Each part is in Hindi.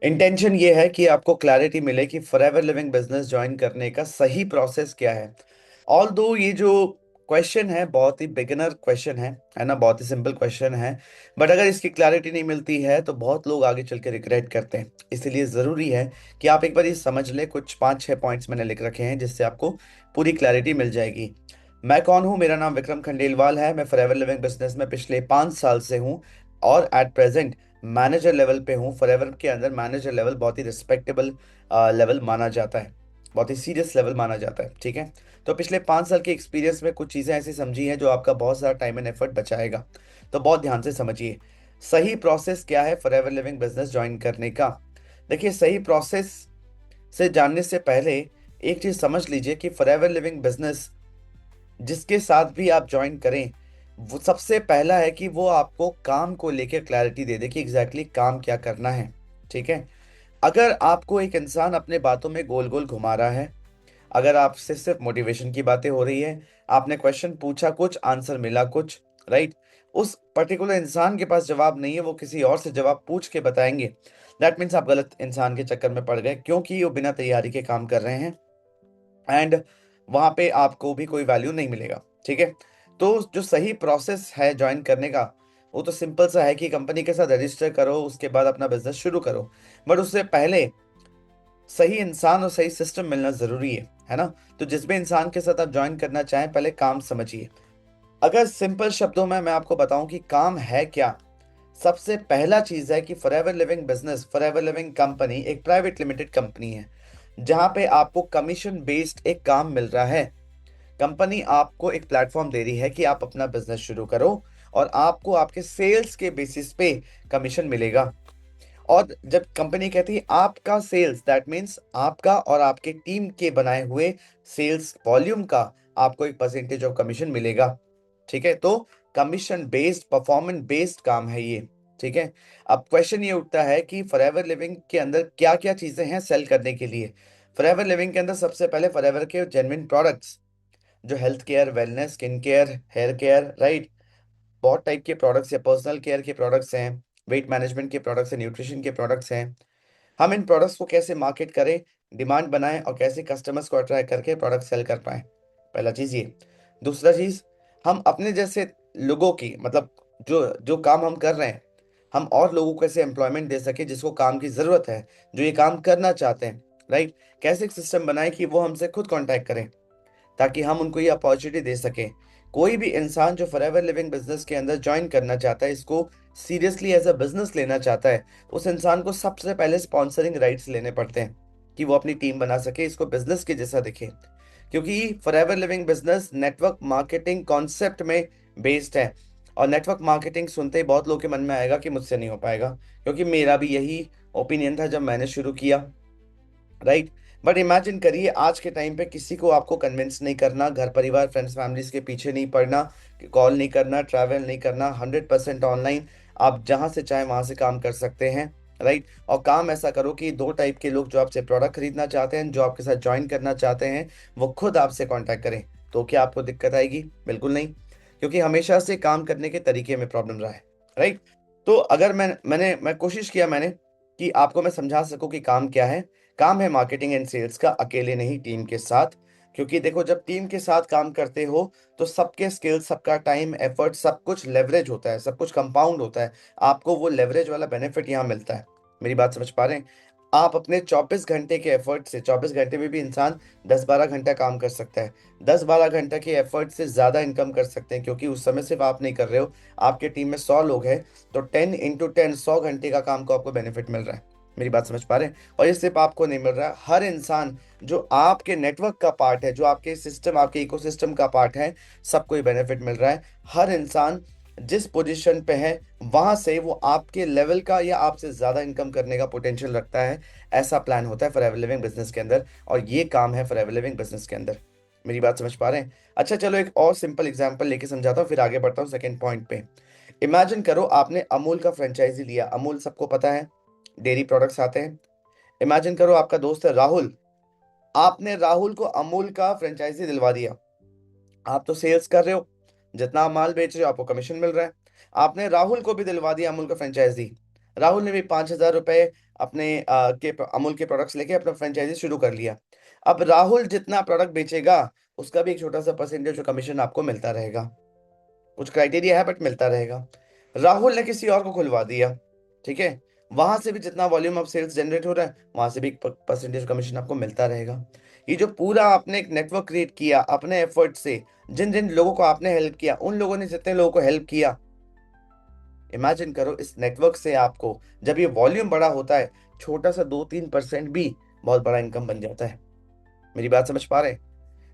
इंटेंशन ये है कि आपको क्लैरिटी मिले कि फॉरएवर लिविंग बिजनेस ज्वाइन करने का सही प्रोसेस क्या है। ऑल दो ये जो क्वेश्चन है बहुत ही बिगिनर क्वेश्चन है ना, बहुत ही सिंपल क्वेश्चन है। बट अगर इसकी क्लैरिटी नहीं मिलती है तो बहुत लोग आगे चल के रिग्रेट करते हैं। इसीलिए ज़रूरी है कि आप एक बार ये समझ लें। कुछ 5-6 पॉइंट्स मैंने लिख रखे हैं जिससे आपको पूरी क्लैरिटी मिल जाएगी। मैं कौन हूँ? मेरा नाम विक्रम खंडेलवाल है। मैं फॉरएवर लिविंग बिजनेस में पिछले 5 साल से हूँ और एट प्रेजेंट मैनेजर लेवल पे हूँ। फॉरएवर के अंदर मैनेजर लेवल बहुत ही रिस्पेक्टेबल लेवल माना जाता है, बहुत ही सीरियस लेवल माना जाता है। ठीक है, तो पिछले 5 साल के एक्सपीरियंस में कुछ चीज़ें ऐसी समझी हैं जो आपका बहुत सारा टाइम एंड एफर्ट बचाएगा। तो बहुत ध्यान से समझिए सही प्रोसेस क्या है फॉरएवर लिविंग बिजनेस ज्वाइन करने का। देखिए, सही प्रोसेस से जानने से पहले एक चीज़ समझ लीजिए कि फॉरएवर लिविंग बिजनेस जिसके साथ भी आप ज्वाइन करें, वो सबसे पहला है कि वो आपको काम को लेकर क्लैरिटी दे दे कि एग्जैक्टली काम क्या करना है। ठीक है, अगर आपको एक इंसान अपने बातों में गोल गोल घुमा रहा है, अगर आपसे सिर्फ मोटिवेशन की बातें हो रही है, आपने क्वेश्चन पूछा कुछ, आंसर मिला कुछ, राइट, उस पर्टिकुलर इंसान के पास जवाब नहीं है, वो किसी और से जवाब पूछ के बताएंगे, दैट मीन्स आप गलत इंसान के चक्कर में पड़ गए, क्योंकि वो बिना तैयारी के काम कर रहे हैं एंड वहां पे आपको भी कोई वैल्यू नहीं मिलेगा। ठीक है, तो जो सही प्रोसेस है ज्वाइन करने का, वो तो सिंपल सा है कि कंपनी के साथ रजिस्टर करो, उसके बाद अपना बिजनेस शुरू करो। बट उससे पहले सही इंसान और सही सिस्टम मिलना जरूरी है ना। तो जिस भी इंसान के साथ आप ज्वाइन करना चाहें, पहले काम समझिए। अगर सिंपल शब्दों में मैं आपको बताऊं कि काम है क्या, सबसे पहला चीज है कि forever living business, forever living company एक प्राइवेट लिमिटेड कंपनी है जहां पे आपको कमीशन बेस्ड एक काम मिल रहा है। कंपनी आपको एक प्लेटफॉर्म दे रही है कि आप अपना बिजनेस शुरू करो और आपको आपके सेल्स के बेसिस पे कमीशन मिलेगा। और जब कंपनी कहती है आपका सेल्स, दैट मीन्स आपका और आपके टीम के बनाए हुए सेल्स वॉल्यूम का आपको एक परसेंटेज ऑफ कमीशन मिलेगा। ठीक है, तो कमीशन बेस्ड, परफॉर्मेंस बेस्ड काम है ये। ठीक है, अब क्वेश्चन ये उठता है कि फॉरएवर लिविंग के अंदर क्या क्या चीजें हैं सेल करने के लिए। फॉरएवर लिविंग के अंदर सबसे पहले फॉरएवर के जेन्युइन प्रोडक्ट्स, जो health care, wellness, skin care, hair care, right, बहुत टाइप के प्रोडक्ट्स या पर्सनल केयर के प्रोडक्ट्स हैं, वेट मैनेजमेंट के प्रोडक्ट्स हैं, न्यूट्रिशन के प्रोडक्ट्स हैं। हम इन प्रोडक्ट्स को कैसे मार्केट करें, डिमांड बनाएं और कैसे कस्टमर्स को अट्रैक्ट करके प्रोडक्ट सेल कर पाएं, पहला चीज ये। दूसरा चीज, हम अपने जैसे लोगों की, मतलब जो जो काम हम कर रहे हैं, हम और लोगों को कैसे एम्प्लॉयमेंट दे सके जिसको काम की जरूरत है, जो ये काम करना चाहते हैं, राइट। कैसे एक सिस्टम बनाए कि वो हमसे खुद कांटेक्ट करें ताकि हम उनको ये अपॉर्चुनिटी दे सकें। कोई भी इंसान जो फॉरएवर लिविंग बिजनेस के अंदर ज्वाइन करना चाहता है, इसको सीरियसली एज अ बिजनेस लेना चाहता है, उस इंसान को सबसे पहले स्पॉन्सरिंग राइट्स लेने पड़ते हैं कि वो अपनी टीम बना सके, इसको बिजनेस के जैसा दिखे। क्योंकि forever living business network marketing concept में बेस्ड है। और नेटवर्क मार्केटिंग सुनते ही बहुत लोगों के मन में आएगा कि मुझसे नहीं हो पाएगा, क्योंकि मेरा भी यही ओपिनियन था जब मैंने शुरू किया, राइट। बट इमेजिन करिए आज के टाइम पे किसी को आपको कन्विंस नहीं करना, घर परिवार फ्रेंड्स फैमिलीज के पीछे नहीं पड़ना, कॉल नहीं करना, ट्रैवल नहीं करना, 100% ऑनलाइन, आप जहां से चाहे वहां से काम कर सकते हैं, राइट। और काम ऐसा करो कि दो टाइप के लोग जो आपसे प्रोडक्ट खरीदना चाहते हैं, जो आपके साथ ज्वाइन करना चाहते हैं, वो खुद आपसे कांटेक्ट करें। तो क्या आपको दिक्कत आएगी? बिल्कुल नहीं, क्योंकि हमेशा से काम करने के तरीके में प्रॉब्लम रहा है, राइट। तो अगर मैं कोशिश किया मैंने कि आपको मैं समझा सकूं कि काम क्या है। काम है मार्केटिंग एंड सेल्स का, अकेले नहीं, टीम के साथ। क्योंकि देखो, जब टीम के साथ काम करते हो तो सबके स्किल्स, सबका टाइम, एफर्ट, सब कुछ लेवरेज होता है, सब कुछ कंपाउंड होता है। आपको वो लेवरेज वाला बेनिफिट यहाँ मिलता है। मेरी बात समझ पा रहे हैं? आप अपने 24 घंटे के एफर्ट से, 24 घंटे में भी इंसान 10-12 घंटा काम कर सकता है, 10-12 घंटा के एफर्ट से ज्यादा इनकम कर सकते हैं, क्योंकि उस समय सिर्फ आप नहीं कर रहे हो, आपके टीम में 100 लोग हैं। तो 10 × 10, 100 घंटे का काम को आपको बेनिफिट मिल रहा है। मेरी बात समझ पा रहे हैं? और ये सिर्फ आपको नहीं मिल रहा है, हर इंसान जो आपके नेटवर्क का पार्ट है, जो आपके सिस्टम, आपके इकोसिस्टम का पार्ट है, सबको ये बेनिफिट मिल रहा है। हर इंसान जिस पोजीशन पे है वहां से वो आपके लेवल का या आपसे ज्यादा इनकम करने का पोटेंशियल रखता है। ऐसा प्लान होता है फॉरएवर लिविंग बिजनेस के अंदर, और ये काम है फॉरएवर लिविंग बिजनेस के अंदर। मेरी बात समझ पा रहे हैं? अच्छा, चलो एक और सिंपल एग्जांपल लेके समझाता हूँ, फिर आगे बढ़ता हूँ सेकंड पॉइंट पे। इमेजिन करो आपने अमूल का फ्रेंचाइजी लिया। अमूल सबको पता है, डेयरी प्रोडक्ट्स आते हैं। इमेजिन करो आपका दोस्त है राहुल, आपने राहुल को अमूल का फ्रेंचाइजी दिलवा दिया। आप तो सेल्स कर रहे हो, जितना आप माल बेच रहे हो आपको कमीशन मिल रहा है। आपने राहुल को भी दिलवा दिया अमूल का फ्रेंचाइजी। राहुल ने भी 5,000 रुपए अपने अमूल के प्रोडक्ट्स लेके अपना फ्रेंचाइजी शुरू कर लिया। अब राहुल जितना प्रोडक्ट बेचेगा उसका भी एक छोटा सा परसेंटेज कमीशन आपको मिलता रहेगा। कुछ क्राइटेरिया है बट मिलता रहेगा। राहुल ने किसी और को खुलवा दिया, ठीक है, वहां से भी जितना वॉल्यूम ऑफ सेल्स जनरेट हो रहा है वहां से भी एक परसेंटेज कमीशन आपको मिलता रहेगा। ये जो पूरा आपने एक नेटवर्क क्रिएट किया अपने एफर्ट से, जिन जिन लोगों को आपने हेल्प किया उन लोगों ने जितने लोगों को हेल्प किया, इमेजिन करो इस नेटवर्क से आपको जब ये वॉल्यूम बड़ा होता है, छोटा सा 2-3% भी बहुत बड़ा इनकम बन जाता है। मेरी बात समझ पा रहे हैं?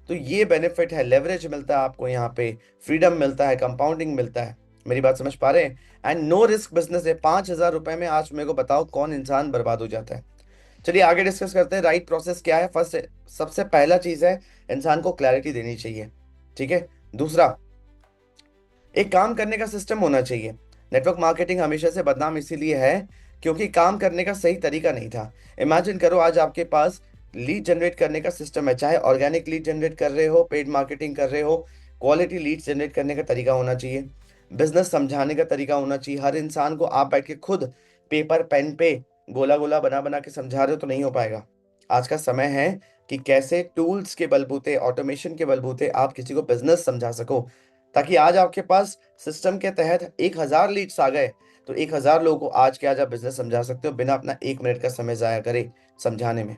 तो ये बेनिफिट है, लेवरेज मिलता है आपको यहाँ पे, फ्रीडम मिलता है, कंपाउंडिंग मिलता है। मेरी बात समझ पा रहे हैं? एंड नो रिस्क बिजनेस है। 5,000 रुपए में आज मेरे को बताओ कौन इंसान बर्बाद हो जाता है। चलिए आगे डिस्कस करते हैं राइट प्रोसेस क्या है। फर्स्ट, सबसे पहला चीज है इंसान को क्लैरिटी देनी चाहिए, ठीक है। दूसरा, एक काम करने का सिस्टम होना चाहिए। नेटवर्क मार्केटिंग हमेशा से बदनाम इसीलिए है क्योंकि काम करने का सही तरीका नहीं था। इमेजिन करो आज आपके पास लीड जनरेट करने का सिस्टम है, चाहे ऑर्गेनिक लीड जनरेट कर रहे हो, पेड मार्केटिंग कर रहे हो, क्वालिटी लीड जनरेट करने का तरीका होना चाहिए, बिजनेस समझाने का तरीका होना चाहिए। हर इंसान को आप बैठ के खुद पेपर पेन पे गोला गोला बना बना के समझा रहे हो तो नहीं हो पाएगा। आज का समय है कि कैसे टूल्स के बलबूते, ऑटोमेशन के बलबूते आप किसी को बिजनेस समझा सको, ताकि आज आपके पास सिस्टम के तहत 1,000 लीड्स आ गए तो 1,000 लोगों को आज के आज आप बिजनेस समझा सकते हो बिना अपना 1 मिनट का समय जाया करे समझाने में।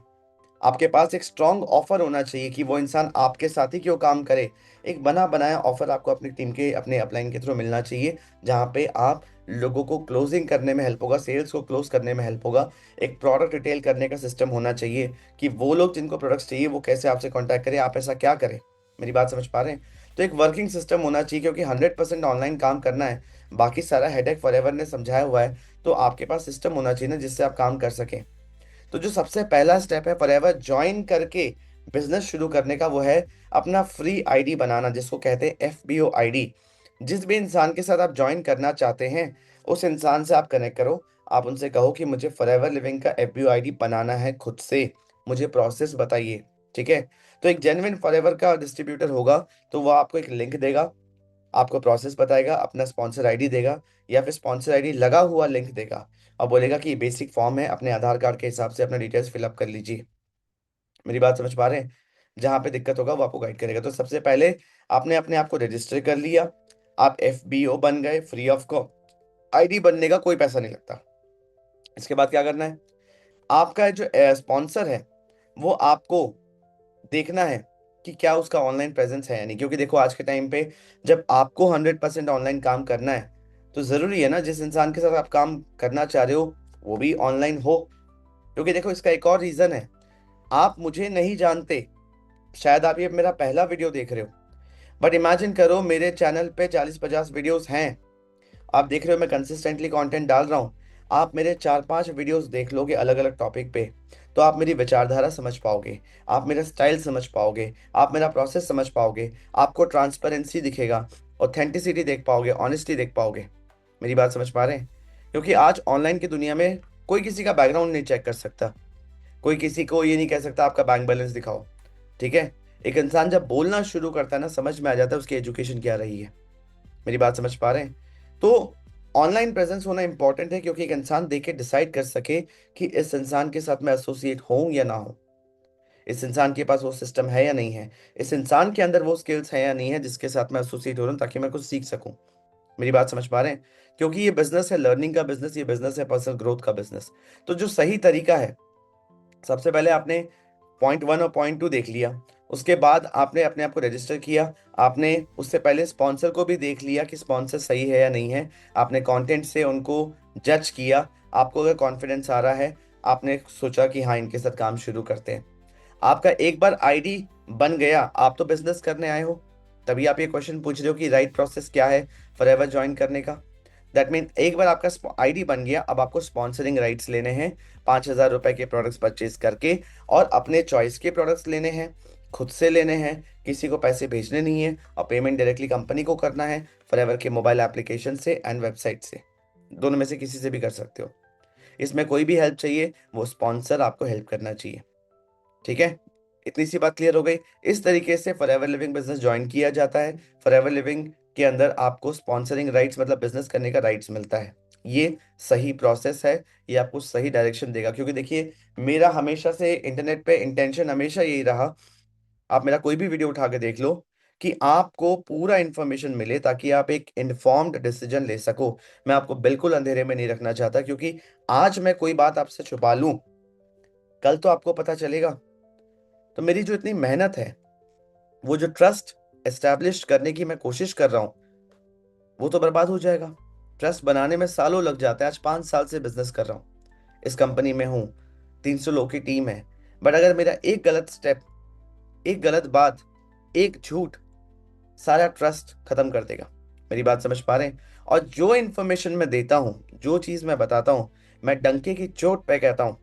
आपके पास एक स्ट्रॉन्ग ऑफर होना चाहिए कि वो इंसान आपके साथ ही क्यों काम करे। एक बना बनाया ऑफर आपको अपनी टीम के, अपने अपलाइन के थ्रू मिलना चाहिए, जहां पे आप लोगों को क्लोजिंग करने में हेल्प होगा, सेल्स को क्लोज करने में हेल्प होगा। एक प्रोडक्ट रिटेल करने का सिस्टम होना चाहिए कि वो लोग जिनको प्रोडक्ट्स चाहिए वो कैसे आपसे कॉन्टैक्ट करें, आप ऐसा क्या करें। मेरी बात समझ पा रहे हैं? तो एक वर्किंग सिस्टम होना चाहिए क्योंकि 100% ऑनलाइन काम करना है, बाकी सारा हेडेक फॉरएवर ने समझाया हुआ है। तो आपके पास सिस्टम होना चाहिए ना जिससे आप काम कर सकें। तो जो सबसे पहला स्टेप है फॉरएवर ज्वाइन करके बिजनेस शुरू करने का, वो है अपना फ्री आईडी बनाना, जिसको कहते हैं एफबीओ आईडी। जिस भी इंसान के साथ आप ज्वाइन करना चाहते हैं उस इंसान से आप कनेक्ट करो। आप उनसे कहो कि मुझे फॉरएवर लिविंग का एफबीओ आईडी बनाना है खुद से, मुझे प्रोसेस बताइए, ठीक है। तो एक जेन्युइन फॉरएवर का डिस्ट्रीब्यूटर होगा तो वो आपको एक लिंक देगा, आपको प्रोसेस बताएगा, अपना स्पॉन्सर आईडी देगा या फिर स्पॉन्सर आईडी लगा हुआ लिंक देगा और बोलेगा कि ये बेसिक फॉर्म है, अपने आधार कार्ड के हिसाब से अपना डिटेल्स फिलअप कर लीजिए। मेरी बात समझ पा रहे हैं? जहां पे दिक्कत होगा वो आपको गाइड करेगा। तो सबसे पहले आपने अपने आप को रजिस्टर कर लिया, आप एफबीओ बन गए, फ्री ऑफ कॉस्ट। आईडी बनने का कोई पैसा नहीं लगता। इसके बाद क्या करना है, आपका जो स्पॉन्सर है वो आपको देखना है कि क्या उसका ऑनलाइन प्रेजेंस है या नहीं। क्योंकि देखो आज के टाइम पे जब आपको 100% ऑनलाइन काम करना है तो जरूरी है ना जिस इंसान के साथ आप काम करना चाह रहे हो वो भी ऑनलाइन हो। क्योंकि देखो इसका एक और रीजन है, आप मुझे नहीं जानते, शायद आप ये मेरा पहला वीडियो देख रहे हो, बट इमेजिन करो मेरे चैनल पे 40-50 वीडियोस हैं, आप देख रहे हो मैं कंसिस्टेंटली कंटेंट डाल रहा हूँ। आप मेरे 4-5 वीडियोस देख लोगे अलग अलग टॉपिक पे तो आप मेरी विचारधारा समझ पाओगे, आप मेरा स्टाइल समझ पाओगे, आप मेरा प्रोसेस समझ पाओगे, आपको ट्रांसपेरेंसी दिखेगा, ऑथेंटिसिटी देख पाओगे, ऑनेस्टी देख पाओगे। मेरी बात समझ पा रहे हैं? क्योंकि आज ऑनलाइन की दुनिया में कोई किसी का बैकग्राउंड नहीं चेक कर सकता, कोई किसी को ये नहीं कह सकता आपका बैंक बैलेंस दिखाओ, ठीक है। एक इंसान जब बोलना शुरू करता है ना समझ में आ जाता है उसकी एजुकेशन क्या रही है। मेरी बात समझ पा रहे हैं? तो ऑनलाइन प्रेजेंस होना इंपॉर्टेंट है क्योंकि एक इंसान देख के डिसाइड कर सके कि इस इंसान के साथ मैं एसोसिएट होऊं या ना हो, इस इंसान के पास वो सिस्टम है या नहीं है, इस इंसान के अंदर वो स्किल्स है या नहीं है जिसके साथ मैं एसोसिएट हो रहा हूँ ताकि मैं कुछ सीख सकूं। मेरी बात समझ पा रहे हैं? क्योंकि ये बिजनेस है लर्निंग का बिजनेस, ये बिजनेस है पर्सनल ग्रोथ का बिजनेस। तो जो सही तरीका है, सबसे पहले आपने पॉइंट 1 और पॉइंट 2 देख लिया, उसके बाद आपने अपने आप को रजिस्टर किया, आपने उससे पहले स्पॉन्सर को भी देख लिया कि स्पॉन्सर सही है या नहीं है, आपने कंटेंट से उनको जज किया, आपको अगर कॉन्फिडेंस आ रहा है आपने सोचा कि हाँ इनके साथ काम शुरू करते हैं। आपका एक बार आईडी बन गया, आप तो बिजनेस करने आए हो, तभी आप ये क्वेश्चन पूछ रहे हो कि राइट प्रोसेस क्या है फॉरएवर ज्वाइन करने का। दैट मीन एक बार आपका आईडी बन गया, अब आपको स्पॉन्सरिंग राइट्स लेने हैं, 5,000 रुपए के प्रोडक्ट्स परचेज करके, और अपने चॉइस के प्रोडक्ट्स लेने हैं, खुद से लेने हैं, किसी को पैसे भेजने नहीं है, और पेमेंट डायरेक्टली कंपनी को करना है फॉरएवर के मोबाइल एप्लीकेशन से एंड वेबसाइट से, दोनों में से किसी से भी कर सकते हो। इसमें कोई भी हेल्प चाहिए वो स्पॉन्सर आपको हेल्प करना चाहिए, ठीक है। इतनी सी बात क्लियर हो गई। इस तरीके से फॉरएवर लिविंग बिजनेस ज्वाइन किया जाता है। फॉरएवर लिविंग के अंदर आपको स्पॉन्सरिंग राइट्स मतलब बिजनेस करने का राइट्स मिलता है। ये सही प्रोसेस है, ये आपको सही डायरेक्शन देगा। क्योंकि देखिए, मेरा हमेशा से इंटरनेट पे इंटेंशन हमेशा यही रहा, आप मेरा कोई भी वीडियो उठा के देख लो, कि आपको पूरा इंफॉर्मेशन मिले ताकि आप एक इन्फॉर्म्ड डिसीजन ले सको। मैं आपको बिल्कुल अंधेरे में नहीं रखना चाहता, क्योंकि आज मैं कोई बात आपसे छुपा लूं, कल तो आपको पता चलेगा, तो मेरी जो इतनी मेहनत है, वो जो ट्रस्ट एस्टैब्लिश करने की मैं कोशिश कर रहा हूं, वो तो बर्बाद हो जाएगा। ट्रस्ट बनाने में सालों लग जाता है। आज 5 साल से बिजनेस कर रहा हूँ, इस कंपनी में हूँ, 300 लोग की टीम है। बट अगर मेरा एक गलत स्टेप, एक गलत बात, एक झूठ सारा ट्रस्ट खत्म कर देगा। मेरी बात समझ पा रहे हैं? और जो इंफॉर्मेशन मैं देता हूँ, जो चीज मैं बताता हूँ, मैं डंके की चोट पे कहता हूँ,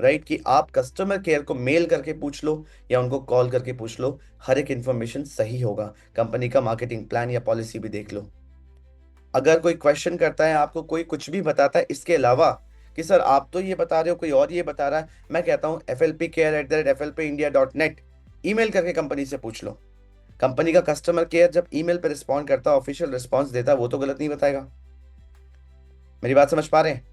राइट, कि आप कस्टमर केयर को मेल करके पूछ लो या उनको कॉल करके पूछ लो, हर एक इंफॉर्मेशन सही होगा। कंपनी का मार्केटिंग प्लान या पॉलिसी भी देख लो। अगर कोई क्वेश्चन करता है, आपको कोई कुछ भी बताता है इसके अलावा, कि सर आप तो ये बता रहे हो, कोई और ये बता रहा है, मैं कहता हूँ flpcare@flpindia.net ईमेल करके कंपनी से पूछ लो। कंपनी का कस्टमर केयर जब ईमेल पे रिस्पॉन्ड करता है, ऑफिशियल रिस्पॉन्स देता है, वो तो गलत नहीं बताएगा। मेरी बात समझ पा रहे हैं?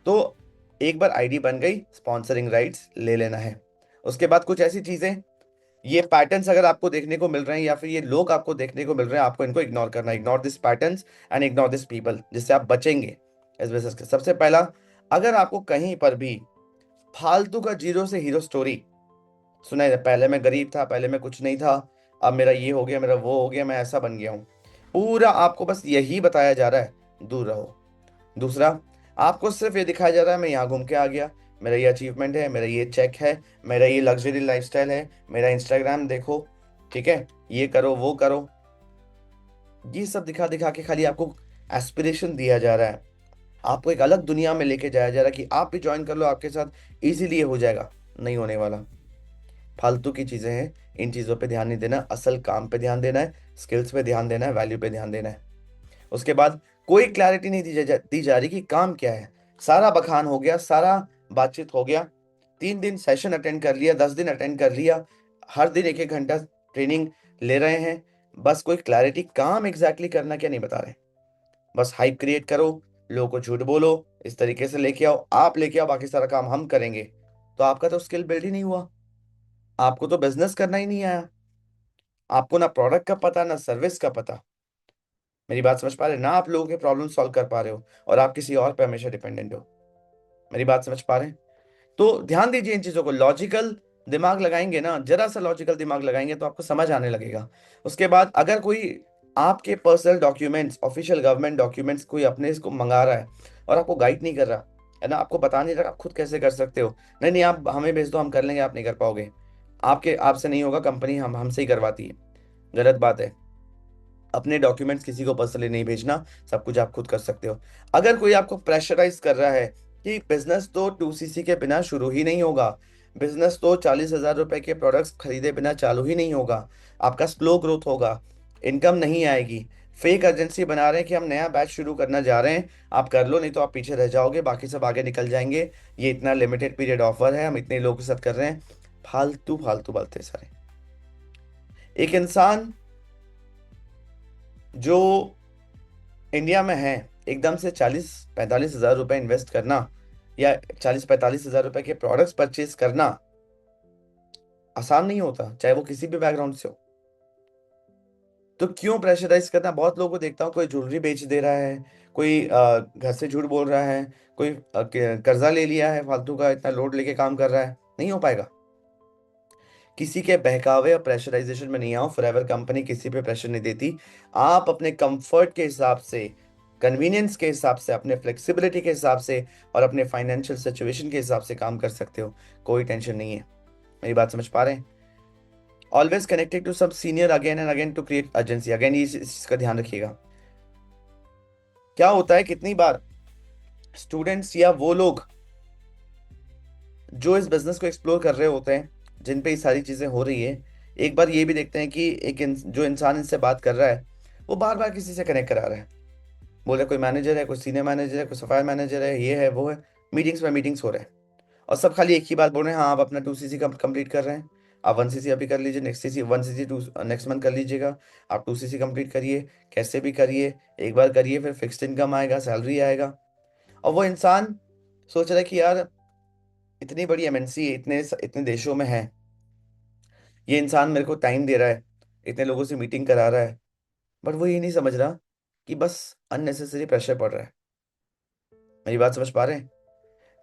तो एक बार आईडी बन गई, स्पॉन्सरिंग राइट्स ले लेना है। उसके बाद कुछ ऐसी चीजें, ये पैटर्न्स अगर आपको देखने को मिल रहे हैं या फिर ये लोग आपको देखने को मिल रहे हैं, आपको इनको इग्नोर करना है। Ignore this patterns and ignore this people, जिससे आप बचेंगे इस बिजनेस के। सबसे पहला, अगर आपको कहीं पर भी फालतू का जीरो से हीरो स्टोरी सुना है, पहले मैं गरीब था, पहले मैं कुछ नहीं था, अब मेरा ये हो गया, मेरा वो हो गया, मैं ऐसा बन गया हूँ, पूरा आपको बस यही बताया जा रहा है, दूर रहो। दूसरा, आपको सिर्फ ये दिखाया जा रहा है मैं यहाँ घूम के आ गया, मेरा ये अचीवमेंट है, मेरा ये चेक है, मेरा ये लग्जरी लाइफस्टाइल है, मेरा इंस्टाग्राम देखो, ठीक है, ये करो वो करो, ये सब दिखा दिखा के खाली आपको एस्पिरेशन दिया जा रहा है, आपको एक अलग दुनिया में लेके जाया जा रहा है कि आप भी ज्वाइन कर लो, आपके साथ इजीली ये हो जाएगा। नहीं होने वाला। फालतू की चीजें हैं, इन चीजों पे ध्यान नहीं देना, असल काम पे ध्यान देना है, स्किल्स पे ध्यान देना है, वैल्यू पे ध्यान देना है। उसके बाद कोई क्लैरिटी नहीं दी जा रही कि काम क्या है। सारा बखान हो गया, सारा बातचीत हो गया, 3 दिन सेशन अटेंड कर लिया, 10 दिन अटेंड कर लिया, हर दिन 1-1 घंटा ट्रेनिंग ले रहे हैं, बस कोई क्लैरिटी काम एग्जैक्टली करना क्या नहीं बता रहे। बस हाइप क्रिएट करो, लोगों को झूठ बोलो, इस तरीके से लेके आओ, आप लेके आओ, बाकी सारा काम हम करेंगे। तो आपका तो स्किल बिल्ड ही नहीं हुआ, आपको तो बिजनेस करना ही नहीं आया, आपको ना प्रोडक्ट का पता ना सर्विस का पता। मेरी बात समझ पा रहे हैं? ना आप लोगों के प्रॉब्लम सॉल्व कर पा रहे हो, और आप किसी और पे हमेशा डिपेंडेंट हो। मेरी बात समझ पा रहे हैं? तो ध्यान दीजिए इन चीजों को। लॉजिकल दिमाग लगाएंगे ना, जरा सा लॉजिकल दिमाग लगाएंगे तो आपको समझ आने लगेगा। उसके बाद अगर कोई आपके personal documents, official government documents कोई अपने इसको मंगा रहा है और आपको गाइड नहीं कर रहा है ना, आपको बता नहीं रहा आप खुद कैसे कर सकते हो, नहीं नहीं आप हमें भेज दो, हम कर लेंगे, आप नहीं कर पाओगे, आपके आपसे नहीं होगा, कंपनी हम हमसे ही करवाती है, गलत बात है। अपने डॉक्यूमेंट्स किसी को पर्सनली नहीं भेजना, सब कुछ आप खुद कर सकते हो। अगर कोई आपको प्रेशराइज कर रहा है कि बिजनेस तो 2cc के बिना शुरू ही नहीं होगा, बिजनेस तो 40,000 रुपए के प्रोडक्ट्स खरीदे बिना चालू ही नहीं होगा, आपका स्लो ग्रोथ होगा, इनकम नहीं आएगी, फेक एजेंसी बना रहे हैं कि हम नया बैच शुरू करना जा रहे हैं, आप कर लो नहीं तो आप पीछे रह जाओगे, बाकी सब आगे निकल जाएंगे, ये इतना लिमिटेड पीरियड ऑफर है, हम इतने लोगों के साथ कर रहे हैं, फालतू फालतू बातें सारे। एक इंसान जो इंडिया में है, एकदम से 40-45 हजार रुपए इन्वेस्ट करना या 40-45 हजार रुपए के प्रोडक्ट्स परचेज करना आसान नहीं होता, चाहे वो किसी भी बैकग्राउंड से हो। तो क्यों प्रेशराइज करना? बहुत लोगों को देखता हूँ, कोई ज्वेलरी बेच दे रहा है, कोई घर से झूठ बोल रहा है, कोई कर्जा ले लिया है फालतू का, इतना लोड लेके काम कर रहा है, नहीं हो पाएगा। किसी के बहकावे या प्रेशराइजेशन में नहीं आओ। फॉरएवर कंपनी किसी पे प्रेशर नहीं देती। आप अपने कंफर्ट के हिसाब से, कन्वीनियंस के हिसाब से, अपने फ्लेक्सिबिलिटी के हिसाब से और अपने फाइनेंशियल सिचुएशन के हिसाब से काम कर सकते हो, कोई टेंशन नहीं है। मेरी बात समझ पा रहे हैं? ऑलवेज कनेक्टेड टू सब senior again and again to create urgency. Again ये इस चीज का ध्यान रखिएगा। क्या होता है, कितनी बार स्टूडेंट्स या वो लोग जो इस बिजनेस को एक्सप्लोर कर रहे होते हैं, जिन पे ये सारी चीजें हो रही है, एक बार ये भी देखते हैं कि जो इंसान इनसे बात कर रहा है, वो बार बार किसी से कनेक्ट करा रहा है। बोले कोई मैनेजर है, कोई सीनियर मैनेजर है, कोई सफायर मैनेजर है, ये है वो है, मीटिंग्स में मीटिंग्स हो रहे हैं, और सब खाली एक ही बात बोल रहे हैं, हाँ आप अपना 2cc कंप्लीट कर रहे हैं, आप 1cc अभी कर लीजिए, next cc 1cc to next month कर लीजिएगा, आप 2cc कंप्लीट करिए, कैसे भी करिए, एक बार करिए, फिर फिक्स्ड इनकम आएगा, सैलरी आएगा। और वो इंसान सोच रहा है कि यार इतनी बड़ी एमएनसी इतने इतने देशों में है, ये इंसान मेरे को टाइम दे रहा है, इतने लोगों से मीटिंग करा रहा है, बट वो ये नहीं समझ रहा कि बस अननेसेसरी प्रेशर पड़ रहा है। मेरी बात समझ पा रहे हैं?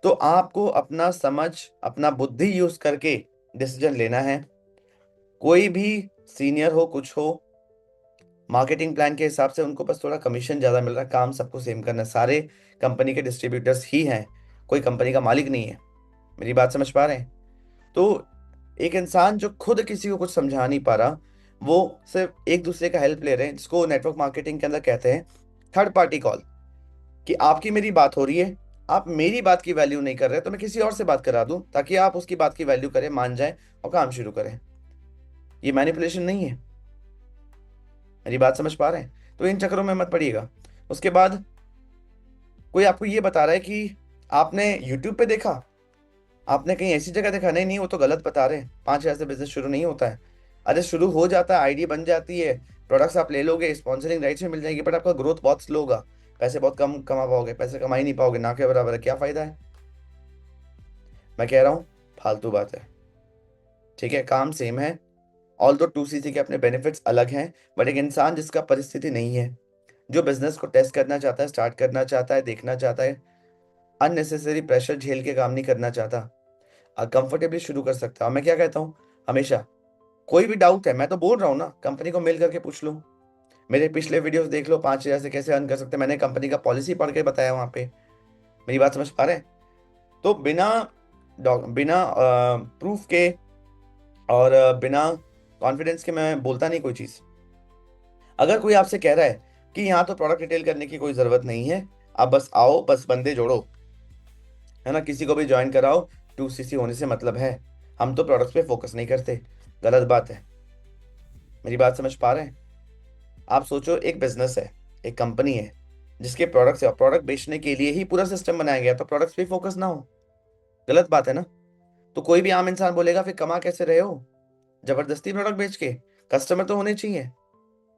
तो आपको अपना समझ, अपना बुद्धि यूज करके डिसीजन लेना है। कोई भी सीनियर हो, कुछ हो, मार्केटिंग प्लान के हिसाब से उनको बस थोड़ा कमीशन ज्यादा मिल रहा है, काम सबको सेम करना है। सारे कंपनी के डिस्ट्रीब्यूटर्स ही हैं, कोई कंपनी का मालिक नहीं है। मेरी बात समझ पा रहे हैं? तो एक इंसान जो खुद किसी को कुछ समझा नहीं पा रहा, वो सिर्फ एक दूसरे का हेल्प ले रहे हैं, जिसको नेटवर्क मार्केटिंग के अंदर कहते हैं थर्ड पार्टी कॉल। कि आपकी मेरी बात हो रही है, आप मेरी बात की वैल्यू नहीं कर रहे, तो मैं किसी और से बात करा दूं ताकि आप उसकी बात की वैल्यू करें, मान जाएं और काम शुरू करें। ये मैनिपुलेशन नहीं है? मेरी बात समझ पा रहे हैं? तो इन चक्करों में मत पड़िएगा। उसके बाद कोई आपको ये बता रहा है कि आपने यूट्यूब पे देखा, आपने कहीं ऐसी जगह देखा, नहीं नहीं वो तो गलत बता रहे हैं, 5,000 से बिजनेस शुरू नहीं होता है। अरे शुरू हो जाता है, आईडी बन जाती है, प्रोडक्ट्स आप ले लोगे, स्पॉन्सरिंग राइट्स में मिल जाएगी, बट आपका ग्रोथ बहुत स्लो होगा, पैसे बहुत कम कमा पाओगे, पैसे कमा ही नहीं पाओगे, ना के बराबर है, क्या फायदा है? मैं कह रहा हूँ फालतू बात है। ठीक है, काम सेम है, ऑल दो 2cc के अपने बेनिफिट्स अलग हैं, बट एक इंसान जिसका परिस्थिति नहीं है, जो बिजनेस को टेस्ट करना चाहता है, स्टार्ट करना चाहता है, देखना चाहता है, अननेसेसरी प्रेशर झेल के काम नहीं करना चाहता, कंफर्टेबली शुरू कर सकता है। और मैं क्या कहता हूँ हमेशा, कोई भी डाउट है, मैं तो बोल रहा हूँ ना, कंपनी को मेल करके पूछ लो, मेरे पिछले वीडियोस देख लो, 5,000 से कैसे अर्न कर सकते हैं, मैंने कंपनी का पॉलिसी पढ़ के बताया वहां पे। मेरी बात समझ पा रहे हैं? तो बिना बिना प्रूफ के और बिना कॉन्फिडेंस के मैं बोलता नहीं कोई चीज। अगर कोई आपसे कह रहा है कि यहाँ तो प्रोडक्ट रिटेल करने की कोई जरूरत नहीं है, आप बस आओ, बस बंदे जोड़ो, है ना, किसी को भी ज्वाइन कराओ, 2cc होने से मतलब है, हम तो प्रोडक्ट्स पे फोकस नहीं करते, गलत बात है। मेरी बात समझ पा रहे हैं? आप सोचो, एक बिजनेस है, एक कंपनी है, जिसके प्रोडक्ट्स है, और प्रोडक्ट बेचने के लिए ही पूरा सिस्टम बनाया गया, तो प्रोडक्ट्स पे फोकस ना हो, गलत बात है ना? तो कोई भी आम इंसान बोलेगा फिर कमा कैसे रहे हो जबरदस्ती प्रोडक्ट बेच के? कस्टमर तो होने चाहिए।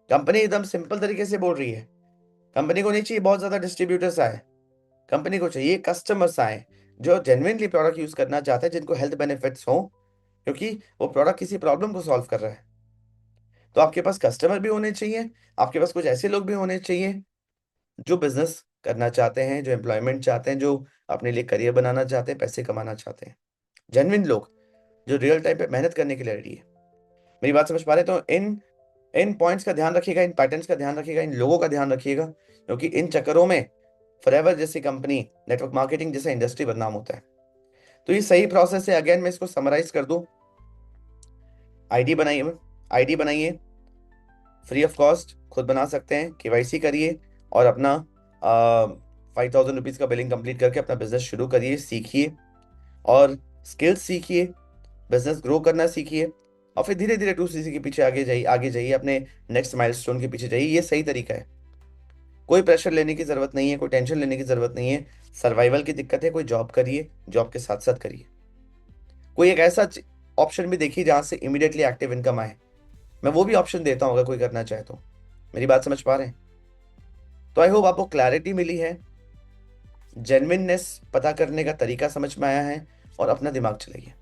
कंपनी एकदम सिंपल तरीके से बोल रही है, कंपनी को नहीं चाहिए बहुत ज्यादा डिस्ट्रीब्यूटर्स आए, कंपनी को चाहिए कस्टमर्स आए जो जेन्युइनली प्रोडक्ट यूज करना चाहते हैं, जिनको हेल्थ बेनिफिट्स हो, क्योंकि वो प्रोडक्ट किसी प्रॉब्लम को सॉल्व कर रहा है। तो आपके पास कस्टमर भी होने चाहिए, आपके पास कुछ ऐसे लोग भी होने चाहिए जो बिजनेस करना चाहते हैं, जो एम्प्लॉयमेंट चाहते हैं, जो अपने लिए करियर बनाना चाहते हैं, पैसे कमाना चाहते हैं, जेन्युइन लोग जो रियल टाइम पे मेहनत करने के लिए रेडी है। मेरी बात समझ पा रहे हैं? तो इन इन पॉइंट्स का ध्यान रखिएगा, इन पैटर्न्स का ध्यान रखिएगा, इन लोगों का ध्यान रखिएगा, क्योंकि इन चक्करों में फॉरएवर जैसी कंपनी, नेटवर्क मार्केटिंग जैसा इंडस्ट्री बदनाम होता है। तो ये सही प्रोसेस है। अगेन मैं इसको समराइज कर दूं, आईडी बनाइए, आईडी बनाइए, फ्री ऑफ कॉस्ट, खुद बना सकते हैं, केवाईसी करिए और अपना 5,000 रुपीज का बिलिंग कंप्लीट करके अपना बिजनेस शुरू करिए, सीखिए और स्किल्स सीखिए, बिजनेस ग्रो करना सीखिए, और फिर धीरे धीरे 2cc के पीछे आगे जाइए, अपने नेक्स्ट माइलस्टोन के पीछे जाइए। ये सही तरीका है। कोई प्रेशर लेने की जरूरत नहीं है, कोई टेंशन लेने की जरूरत नहीं है। सर्वाइवल की दिक्कत है, कोई जॉब करिए, जॉब के साथ साथ करिए। कोई एक ऐसा ऑप्शन भी देखिए जहां से इमीडिएटली एक्टिव इनकम आए, मैं वो भी ऑप्शन देता हूँ अगर कोई करना चाहे तो। मेरी बात समझ पा रहे हैं? तो आई होप आपको क्लैरिटी मिली है, जेन्युइननेस पता करने का तरीका समझ में आया है, और अपना दिमाग चलाइए।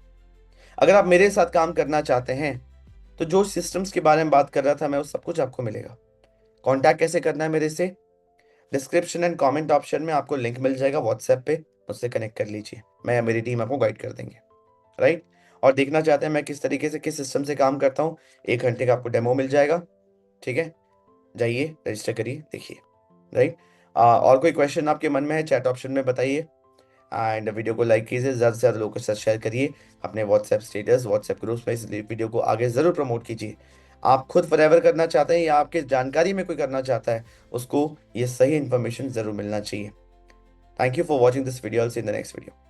अगर आप मेरे साथ काम करना चाहते हैं, तो जो सिस्टम्स के बारे में बात कर रहा था मैं, वो सब कुछ आपको मिलेगा। कांटेक्ट कैसे करना है मेरे से? डिस्क्रिप्शन एंड कमेंट ऑप्शन में आपको लिंक मिल जाएगा व्हाट्सएप पे, मुझसे कनेक्ट कर लीजिए, मैं या मेरी टीम आपको गाइड कर देंगे। राइट? और देखना चाहते हैं मैं किस तरीके से, किस सिस्टम से काम करता हूँ, 1 घंटे का आपको डेमो मिल जाएगा। ठीक है, जाइए रजिस्टर करिए, देखिए। राइट? और कोई क्वेश्चन आपके मन में है, चैट ऑप्शन में बताइए, एंड वीडियो को लाइक कीजिए, ज़्यादा से ज़्यादा लोगों के साथ शेयर करिए, अपने व्हाट्सएप स्टेटस, व्हाट्सएप ग्रुप्स में इस वीडियो को आगे ज़रूर प्रमोट कीजिए। आप खुद फॉरएवर करना चाहते हैं या आपके जानकारी में कोई करना चाहता है, उसको ये सही इन्फॉर्मेशन ज़रूर मिलना चाहिए। Thank you for watching this video, see in the next video.